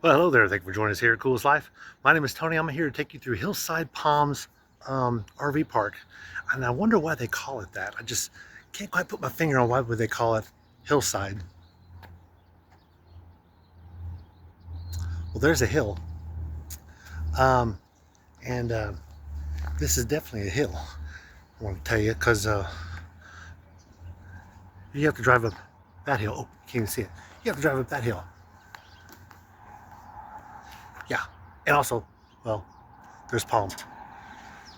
Well, hello there. Thank you for joining us here at Coolest Life. My name is Tony. I'm here to take you through Hillside Palms RV Park. And I wonder why they call it that. I just can't quite put my finger on why would they call it Hillside. Well, there's a hill. Um, and this is definitely a hill, I want to tell you, because you have to drive up that hill. Oh, you can't even see it. You have to drive up that hill. Yeah. And also, well, there's palms.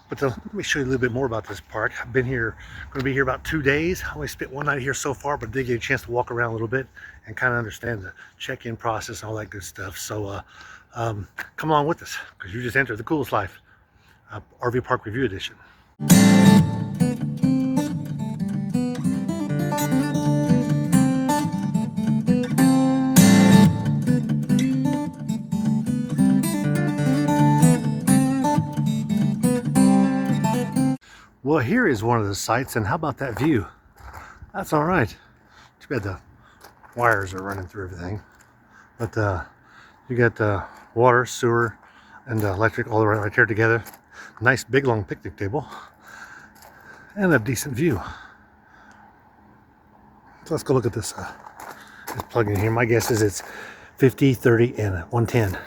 But let me show you a little bit more about this park. I've been here, going to be here about 2 days. I only spent one night here so far, but did get a chance to walk around a little bit and kind of understand the check-in process and all that good stuff. So come along with us, because you just entered the Coolest Life RV Park Review Edition. Well, here is one of the sites, and how about that view? That's all right. Too bad the wires are running through everything. But you got water, sewer, and electric all right here together. Nice big long picnic table. And a decent view. So let's go look at this plug in here. My guess is it's 50, 30, and 110.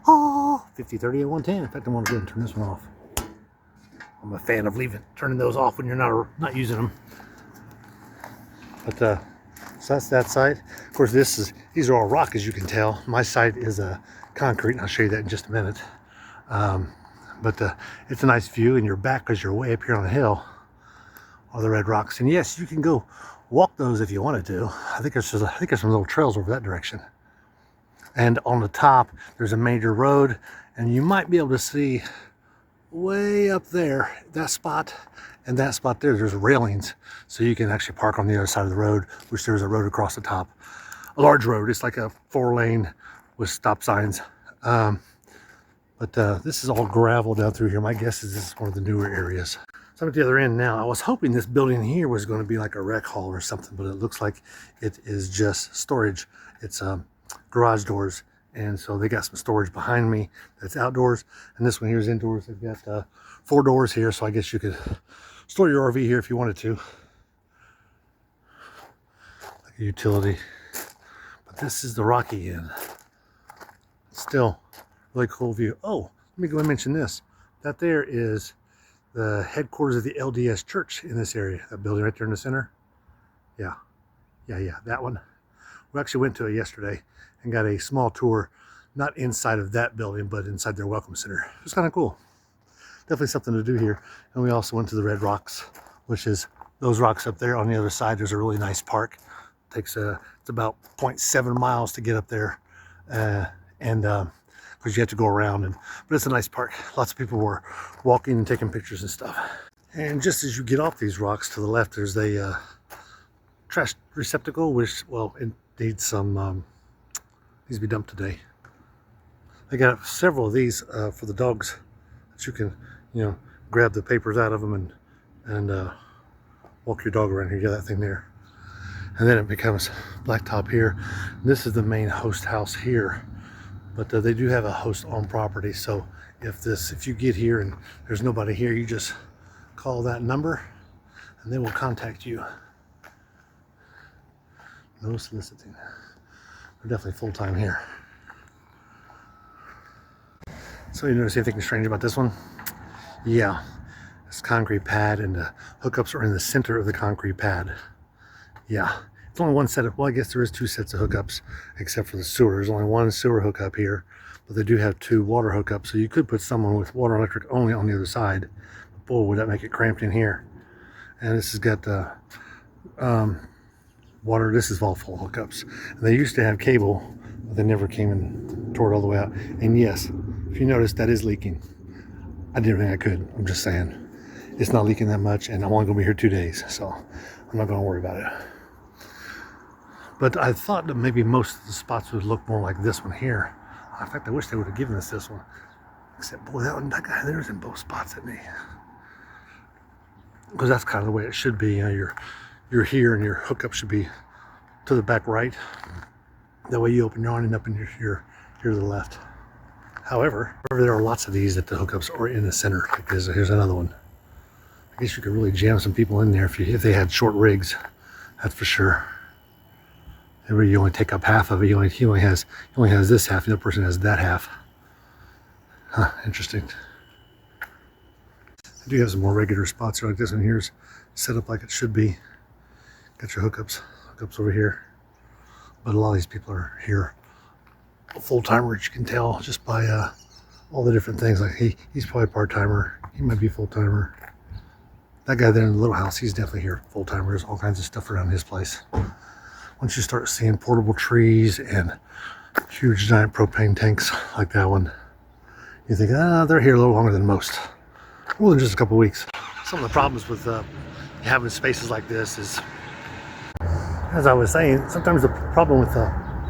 Oh, 50, 30, and 110. In fact, I want to go and turn this one off. I'm a fan of turning those off when you're not using them. But so that's that side. Of course, these are all rock, as you can tell. My side is concrete, and I'll show you that in just a minute. But it's a nice view, and you're back because you're way up here on the hill, all the red rocks. And yes, you can go walk those if you wanted to. I think there's some little trails over that direction. And on the top, there's a major road, and you might be able to see way up there, that spot and that spot there's railings, so you can actually park on the other side of the road, which there's a road across the top, a large road. It's like a 4-lane with stop signs. But this is all gravel down through here. My guess is this is one of the newer areas. So I'm at the other end now. I was hoping this building here was going to be like a rec hall or something, but it looks like it is just storage. It's garage doors. And so they got some storage behind me that's outdoors, and this one here is indoors. They've got 4 doors here, so I guess you could store your RV here if you wanted to, like a utility. But this is the rocky end. Still really cool view. Oh, let me go and mention this. That there is the headquarters of the LDS church in this area. That building right there in the center. Yeah, that one. We actually went to it yesterday and got a small tour, not inside of that building, but inside their welcome center. It was kind of cool. Definitely something to do here. And we also went to the Red Rocks, which is those rocks up there. On the other side, there's a really nice park. It's about 0.7 miles to get up there, because you have to go around. But it's a nice park. Lots of people were walking and taking pictures and stuff. And just as you get off these rocks to the left, there's a trash receptacle, which, well, it needs to be dumped today. They got several of these for the dogs that you can, grab the papers out of them and walk your dog around here. You got that thing there. And then it becomes blacktop here. This is the main host house here, but they do have a host on property. So if you get here and there's nobody here, you just call that number and they will contact you. No soliciting. They're definitely full-time here. So you notice anything strange about this one? Yeah, it's concrete pad, and the hookups are in the center of the concrete pad. Yeah, it's only one set of, well, I guess there is 2 sets of hookups, except for the sewer. There's only 1 sewer hookup here, but they do have 2 water hookups, so you could put someone with water and electric only on the other side. But boy, would that make it cramped in here. And this has got water. This is all full hookups. And they used to have cable, but they never came and tore it all the way out. And yes, if you notice, that is leaking. I did everything I could. I'm just saying, it's not leaking that much, and I'm only going to be here 2 days, so I'm not going to worry about it. But I thought that maybe most of the spots would look more like this one here. In fact, I wish they would have given us this one. Except, boy, that guy there's in both spots, isn't he? Because that's kind of the way it should be. You're here, and your hookup should be to the back right. That way you open your awning up, and your here to the left. However, there are lots of these that the hookups are in the center. Like here's another one. I guess you could really jam some people in there if they had short rigs. That's for sure. Where you only take up half of it. He only has this half. The other person has that half. Huh, interesting. I do have some more regular spots here, like this one here's set up like it should be. Got your hookups over here. But a lot of these people are here full-timers, you can tell just by all the different things. Like he's probably part-timer. He might be full-timer. That guy there in the little house, he's definitely here full-timer. There's all kinds of stuff around his place. Once you start seeing portable trees and huge giant propane tanks like that one, you think, they're here a little longer than most. More than just a couple weeks. Some of the problems with having spaces like this is, as I was saying, sometimes the problem with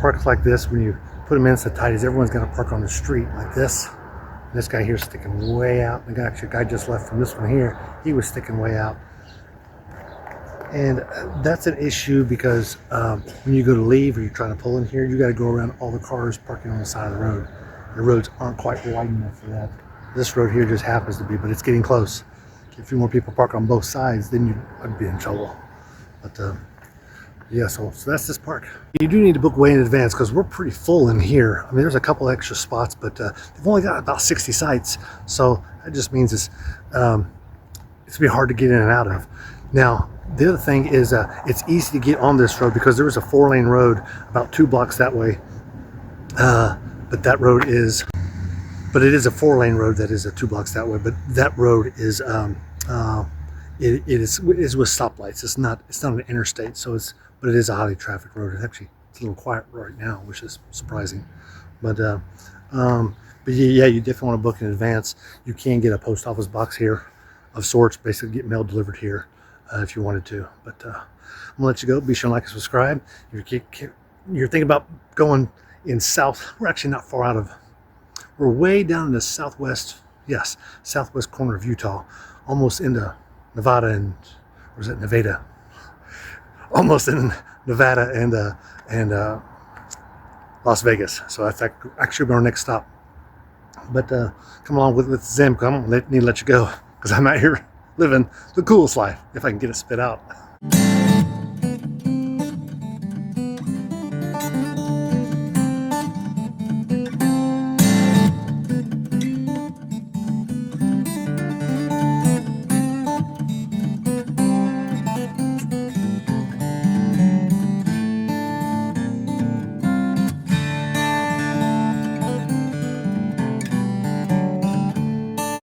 parks like this, when you put them in so tight, is everyone's going to park on the street like this. And this guy here is sticking way out. The guy just left from this one here. He was sticking way out. And that's an issue because when you go to leave or you're trying to pull in here, you got to go around all the cars parking on the side of the road. The roads aren't quite wide enough for that. This road here just happens to be, but it's getting close. If a few more people park on both sides, then I'd be in trouble. But yeah, so that's this park. You do need to book way in advance because we're pretty full in here. I mean, there's a couple extra spots, but they've only got about 60 sites. So that just means it's going to be hard to get in and out of. Now, the other thing is it's easy to get on this road because there is a 4-lane road about 2 blocks that way. But that road is, but it is a 4-lane road that is 2 blocks that way. But that road is, it is with stoplights. It's not an interstate, so but it is a highly trafficked road. It's a little quiet right now, which is surprising. But yeah, you definitely want to book in advance. You can get a post office box here of sorts, basically get mail delivered here if you wanted to. But I'm gonna let you go. Be sure to like and subscribe. If you're thinking about going in south, we're actually not far out of. We're way down in the southwest corner of Utah, almost into Nevada and, or is it Nevada? Almost in Nevada and Las Vegas. So that's actually our next stop. But come along with Zim. Need to let you go because I'm out here living the coolest life if I can get it spit out.